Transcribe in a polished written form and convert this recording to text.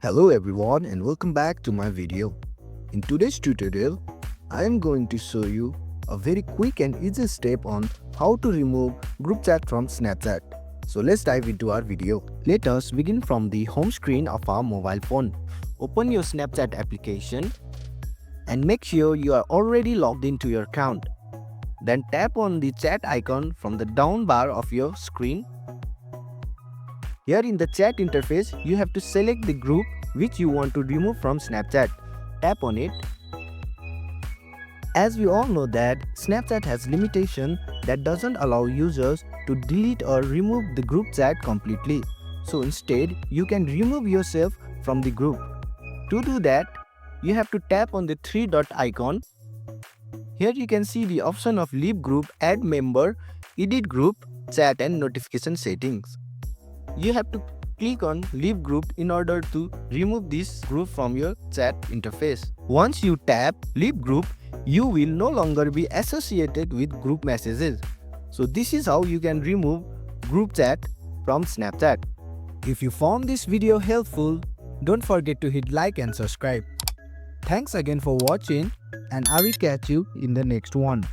Hello everyone and welcome back to my video. In today's tutorial, I am going to show you a very quick and easy step on how to remove group chat from Snapchat. So let's dive into our video. Let us begin from the home screen of our mobile phone. Open your Snapchat application and make sure you are already logged into your account. Then tap on the chat icon from the down bar of your screen. Here in the chat interface, you have to select the group which you want to remove from Snapchat. Tap on it. As we all know that Snapchat has limitation that doesn't allow users to delete or remove the group chat completely. So instead, you can remove yourself from the group. To do that, you have to tap on the three dot icon. Here you can see the option of leave group, add member, edit group, chat and notification settings. You have to click on leave group in order to remove this group from your chat interface. Once you tap leave group, you will no longer be associated with group messages. So this is how you can remove group chat from Snapchat. If you found this video helpful, don't forget to hit like and subscribe. Thanks again for watching and I will catch you in the next one.